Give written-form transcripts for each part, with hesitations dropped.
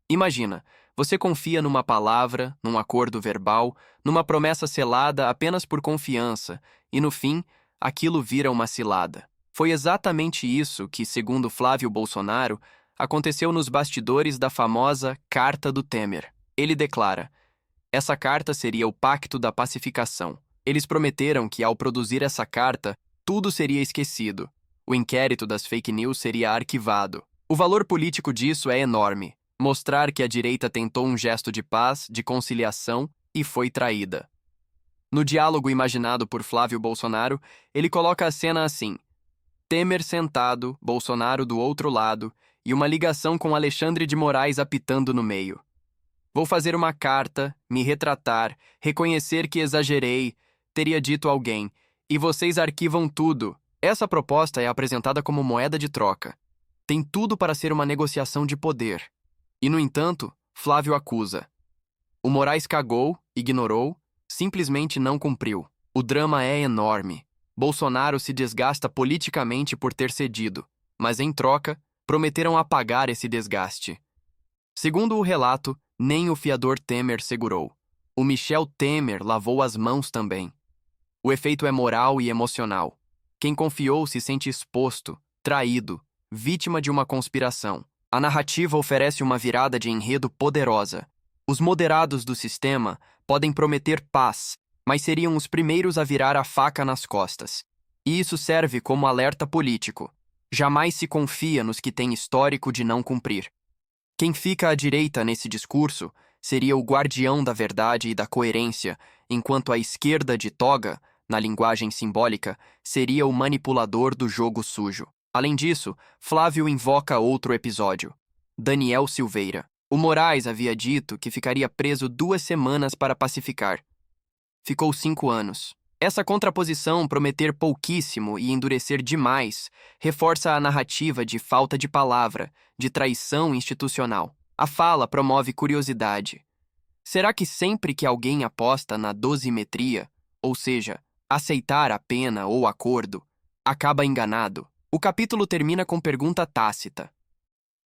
Imagina, você confia numa palavra, num acordo verbal, numa promessa selada apenas por confiança, e no fim, aquilo vira uma cilada. Foi exatamente isso que, segundo Flávio Bolsonaro, aconteceu nos bastidores da famosa Carta do Temer. Ele declara: essa carta seria o pacto da pacificação. Eles prometeram que, ao produzir essa carta, tudo seria esquecido. O inquérito das fake news seria arquivado. O valor político disso é enorme. Mostrar que a direita tentou um gesto de paz, de conciliação e foi traída. No diálogo imaginado por Flávio Bolsonaro, ele coloca a cena assim: Temer sentado, Bolsonaro do outro lado e uma ligação com Alexandre de Moraes apitando no meio. Vou fazer uma carta, me retratar, reconhecer que exagerei, teria dito alguém, e vocês arquivam tudo. Essa proposta é apresentada como moeda de troca. Tem tudo para ser uma negociação de poder. E, no entanto, Flávio acusa. O Moraes cagou, ignorou, simplesmente não cumpriu. O drama é enorme. Bolsonaro se desgasta politicamente por ter cedido, mas, em troca, prometeram apagar esse desgaste. Segundo o relato, nem o fiador Temer segurou. O Michel Temer lavou as mãos também. O efeito é moral e emocional. Quem confiou se sente exposto, traído, vítima de uma conspiração. A narrativa oferece uma virada de enredo poderosa. Os moderados do sistema podem prometer paz, mas seriam os primeiros a virar a faca nas costas. E isso serve como alerta político. Jamais se confia nos que têm histórico de não cumprir. Quem fica à direita nesse discurso seria o guardião da verdade e da coerência, enquanto a esquerda de toga, na linguagem simbólica, seria o manipulador do jogo sujo. Além disso, Flávio invoca outro episódio. Daniel Silveira. O Moraes havia dito que ficaria preso 2 semanas para pacificar. Ficou 5 anos. Essa contraposição, prometer pouquíssimo e endurecer demais, reforça a narrativa de falta de palavra, de traição institucional. A fala promove curiosidade. Será que sempre que alguém aposta na dosimetria, ou seja, aceitar a pena ou acordo, acaba enganado? O capítulo termina com pergunta tácita.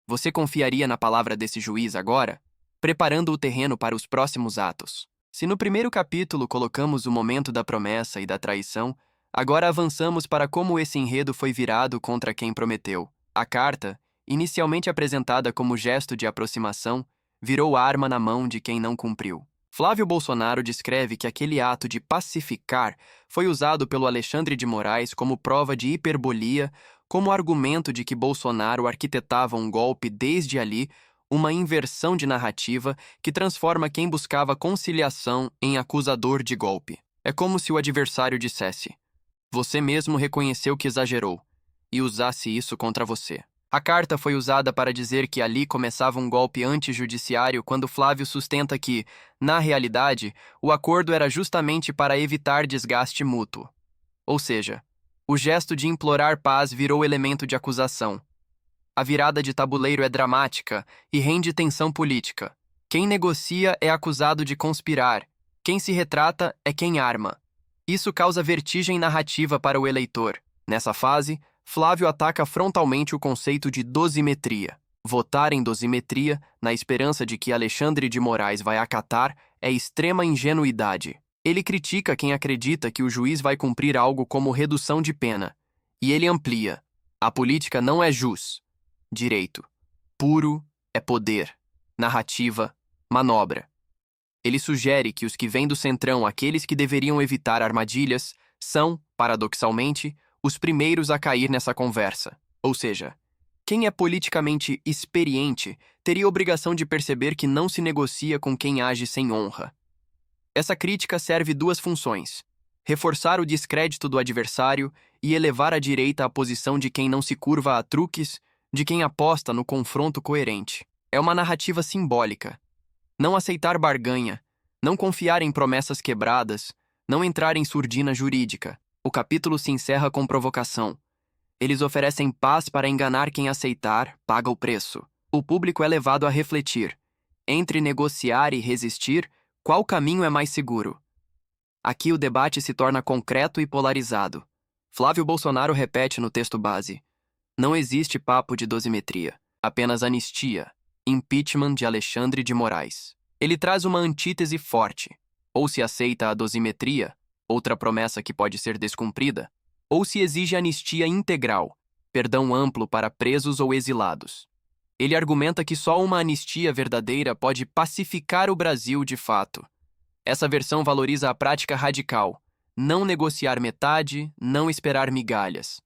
Você confiaria na palavra desse juiz agora? Preparando o terreno para os próximos atos. Se no primeiro capítulo colocamos o momento da promessa e da traição, agora avançamos para como esse enredo foi virado contra quem prometeu. A carta, inicialmente apresentada como gesto de aproximação, virou arma na mão de quem não cumpriu. Flávio Bolsonaro descreve que aquele ato de pacificar foi usado pelo Alexandre de Moraes como prova de hiperbolia, como argumento de que Bolsonaro arquitetava um golpe desde ali, uma inversão de narrativa que transforma quem buscava conciliação em acusador de golpe. É como se o adversário dissesse: você mesmo reconheceu que exagerou, e usasse isso contra você. A carta foi usada para dizer que ali começava um golpe antijudiciário quando Flávio sustenta que, na realidade, o acordo era justamente para evitar desgaste mútuo. Ou seja, o gesto de implorar paz virou elemento de acusação. A virada de tabuleiro é dramática e rende tensão política. Quem negocia é acusado de conspirar. Quem se retrata é quem arma. Isso causa vertigem narrativa para o eleitor. Nessa fase, Flávio ataca frontalmente o conceito de dosimetria. Votar em dosimetria, na esperança de que Alexandre de Moraes vai acatar, é extrema ingenuidade. Ele critica quem acredita que o juiz vai cumprir algo como redução de pena. E ele amplia: a política não é jus. Direito. Puro é poder. Narrativa, manobra. Ele sugere que os que vêm do centrão, aqueles que deveriam evitar armadilhas, são, paradoxalmente, os primeiros a cair nessa conversa. Ou seja, quem é politicamente experiente teria obrigação de perceber que não se negocia com quem age sem honra. Essa crítica serve 2 funções: reforçar o descrédito do adversário e elevar à direita a posição de quem não se curva a truques, de quem aposta no confronto coerente. É uma narrativa simbólica. Não aceitar barganha, não confiar em promessas quebradas, não entrar em surdina jurídica. O capítulo se encerra com provocação. Eles oferecem paz para enganar quem aceitar, paga o preço. O público é levado a refletir. Entre negociar e resistir, qual caminho é mais seguro? Aqui o debate se torna concreto e polarizado. Flávio Bolsonaro repete no texto base: não existe papo de dosimetria, apenas anistia. Impeachment de Alexandre de Moraes. Ele traz uma antítese forte. Ou se aceita a dosimetria, outra promessa que pode ser descumprida, ou se exige anistia integral, perdão amplo para presos ou exilados. Ele argumenta que só uma anistia verdadeira pode pacificar o Brasil de fato. Essa versão valoriza a prática radical: não negociar metade, não esperar migalhas.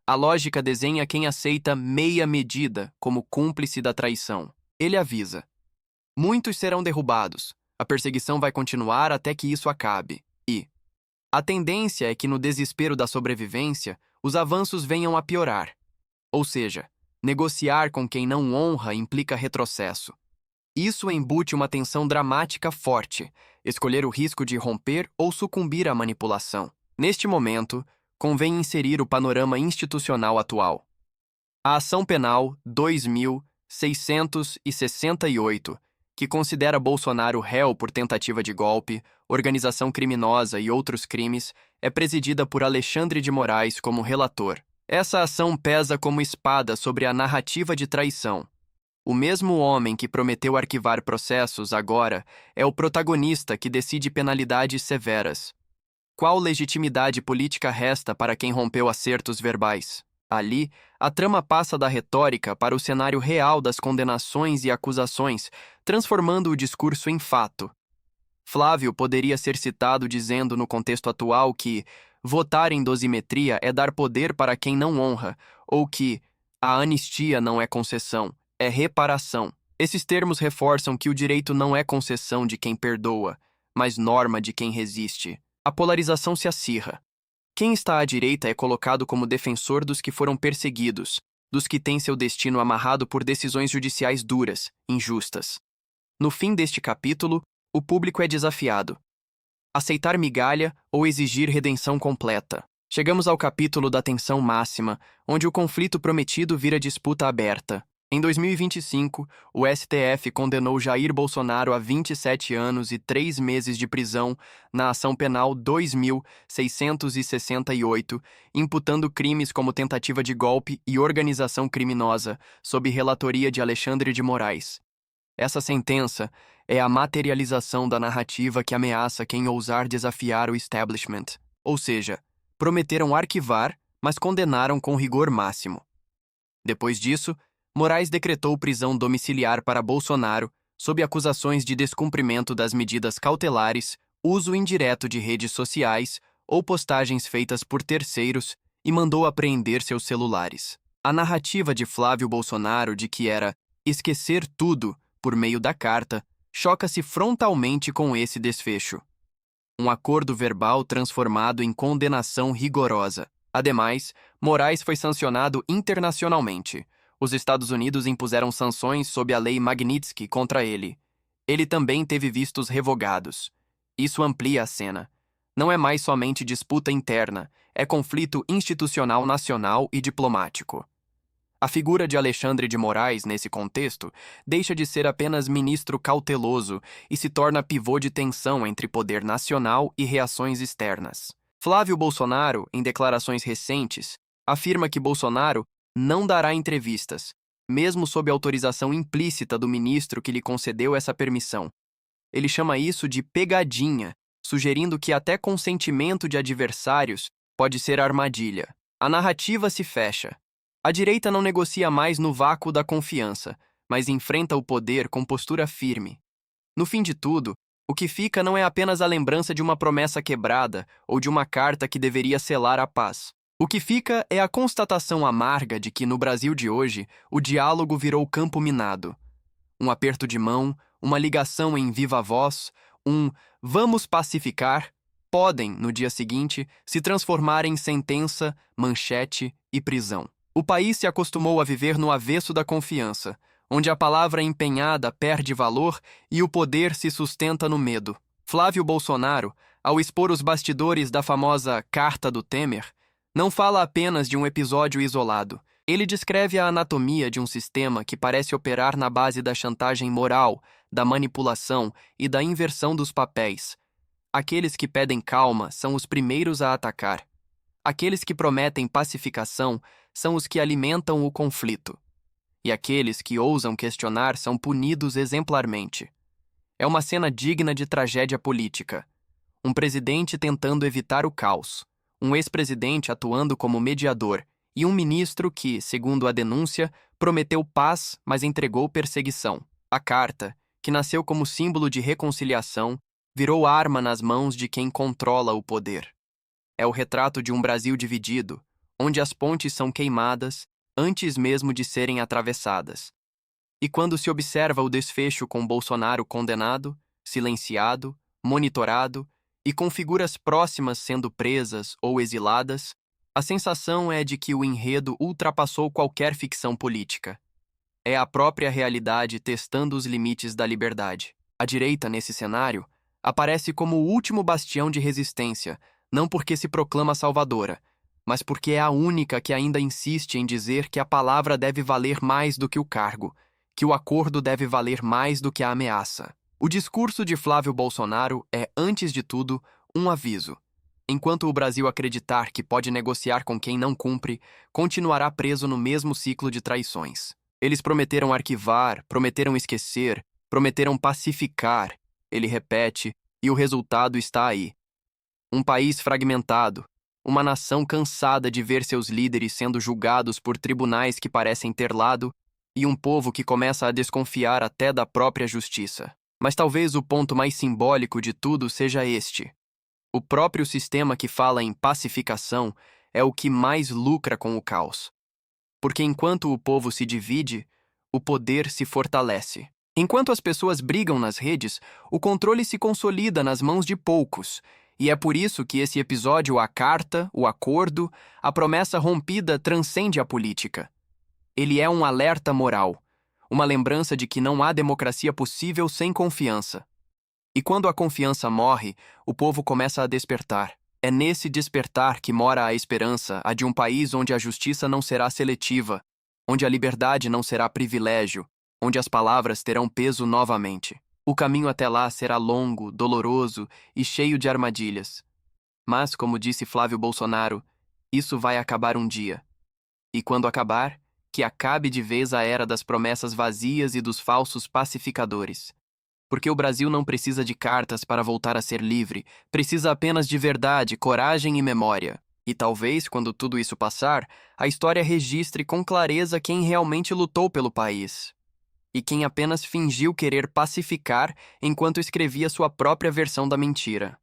A lógica desenha quem aceita meia medida como cúmplice da traição. Ele avisa: muitos serão derrubados, a perseguição vai continuar até que isso acabe. E a tendência é que no desespero da sobrevivência, os avanços venham a piorar. Ou seja, negociar com quem não honra implica retrocesso. Isso embute uma tensão dramática forte, escolher o risco de romper ou sucumbir à manipulação. Neste momento, convém inserir o panorama institucional atual. A Ação Penal 2668, que considera Bolsonaro réu por tentativa de golpe, organização criminosa e outros crimes, é presidida por Alexandre de Moraes como relator. Essa ação pesa como espada sobre a narrativa de traição. O mesmo homem que prometeu arquivar processos agora é o protagonista que decide penalidades severas. Qual legitimidade política resta para quem rompeu acertos verbais? Ali, a trama passa da retórica para o cenário real das condenações e acusações, transformando o discurso em fato. Flávio poderia ser citado dizendo no contexto atual que votar em dosimetria é dar poder para quem não honra, ou que a anistia não é concessão, é reparação. Esses termos reforçam que o direito não é concessão de quem perdoa, mas norma de quem resiste. A polarização se acirra. Quem está à direita é colocado como defensor dos que foram perseguidos, dos que têm seu destino amarrado por decisões judiciais duras, injustas. No fim deste capítulo, o público é desafiado: aceitar migalha ou exigir redenção completa. Chegamos ao capítulo da tensão máxima, onde o conflito prometido vira disputa aberta. Em 2025, o STF condenou Jair Bolsonaro a 27 anos e 3 meses de prisão na Ação Penal 2668, imputando crimes como tentativa de golpe e organização criminosa, sob relatoria de Alexandre de Moraes. Essa sentença é a materialização da narrativa que ameaça quem ousar desafiar o establishment, ou seja, prometeram arquivar, mas condenaram com rigor máximo. Depois disso, Moraes decretou prisão domiciliar para Bolsonaro, sob acusações de descumprimento das medidas cautelares, uso indireto de redes sociais ou postagens feitas por terceiros, e mandou apreender seus celulares. A narrativa de Flávio Bolsonaro de que era esquecer tudo por meio da carta choca-se frontalmente com esse desfecho. Um acordo verbal transformado em condenação rigorosa. Ademais, Moraes foi sancionado internacionalmente. Os Estados Unidos impuseram sanções sob a Lei Magnitsky contra ele. Ele também teve vistos revogados. Isso amplia a cena. Não é mais somente disputa interna, é conflito institucional nacional e diplomático. A figura de Alexandre de Moraes, nesse contexto, deixa de ser apenas ministro cauteloso e se torna pivô de tensão entre poder nacional e reações externas. Flávio Bolsonaro, em declarações recentes, afirma que Bolsonaro não dará entrevistas, mesmo sob autorização implícita do ministro que lhe concedeu essa permissão. Ele chama isso de pegadinha, sugerindo que até consentimento de adversários pode ser armadilha. A narrativa se fecha. A direita não negocia mais no vácuo da confiança, mas enfrenta o poder com postura firme. No fim de tudo, o que fica não é apenas a lembrança de uma promessa quebrada ou de uma carta que deveria selar a paz. O que fica é a constatação amarga de que, no Brasil de hoje, o diálogo virou campo minado. Um aperto de mão, uma ligação em viva voz, um "vamos pacificar", podem, no dia seguinte, se transformar em sentença, manchete e prisão. O país se acostumou a viver no avesso da confiança, onde a palavra empenhada perde valor e o poder se sustenta no medo. Flávio Bolsonaro, ao expor os bastidores da famosa Carta do Temer, não fala apenas de um episódio isolado. Ele descreve a anatomia de um sistema que parece operar na base da chantagem moral, da manipulação e da inversão dos papéis. Aqueles que pedem calma são os primeiros a atacar. Aqueles que prometem pacificação são os que alimentam o conflito. e aqueles que ousam questionar são punidos exemplarmente. É uma cena digna de tragédia política. Um presidente tentando evitar o caos, um ex-presidente atuando como mediador e um ministro que, segundo a denúncia, prometeu paz, mas entregou perseguição. A carta, que nasceu como símbolo de reconciliação, virou arma nas mãos de quem controla o poder. É o retrato de um Brasil dividido, onde as pontes são queimadas antes mesmo de serem atravessadas. E quando se observa o desfecho com Bolsonaro condenado, silenciado, monitorado e com figuras próximas sendo presas ou exiladas, a sensação é de que o enredo ultrapassou qualquer ficção política. É a própria realidade testando os limites da liberdade. A direita, nesse cenário, aparece como o último bastião de resistência, não porque se proclama salvadora, mas porque é a única que ainda insiste em dizer que a palavra deve valer mais do que o cargo, que o acordo deve valer mais do que a ameaça. O discurso de Flávio Bolsonaro é, antes de tudo, um aviso. Enquanto o Brasil acreditar que pode negociar com quem não cumpre, continuará preso no mesmo ciclo de traições. Eles prometeram arquivar, prometeram esquecer, prometeram pacificar. Ele repete, e o resultado está aí. Um país fragmentado, uma nação cansada de ver seus líderes sendo julgados por tribunais que parecem ter lado, e um povo que começa a desconfiar até da própria justiça. Mas talvez o ponto mais simbólico de tudo seja este. O próprio sistema que fala em pacificação é o que mais lucra com o caos. Porque enquanto o povo se divide, o poder se fortalece. Enquanto as pessoas brigam nas redes, o controle se consolida nas mãos de poucos. E é por isso que esse episódio, a carta, o acordo, a promessa rompida transcende a política. Ele é um alerta moral, uma lembrança de que não há democracia possível sem confiança. E quando a confiança morre, o povo começa a despertar. É nesse despertar que mora a esperança, a de um país onde a justiça não será seletiva, onde a liberdade não será privilégio, onde as palavras terão peso novamente. O caminho até lá será longo, doloroso e cheio de armadilhas. Mas, como disse Flávio Bolsonaro, isso vai acabar um dia. E quando acabar, que acabe de vez a era das promessas vazias e dos falsos pacificadores. Porque o Brasil não precisa de cartas para voltar a ser livre, precisa apenas de verdade, coragem e memória. E talvez, quando tudo isso passar, a história registre com clareza quem realmente lutou pelo país. E quem apenas fingiu querer pacificar enquanto escrevia sua própria versão da mentira.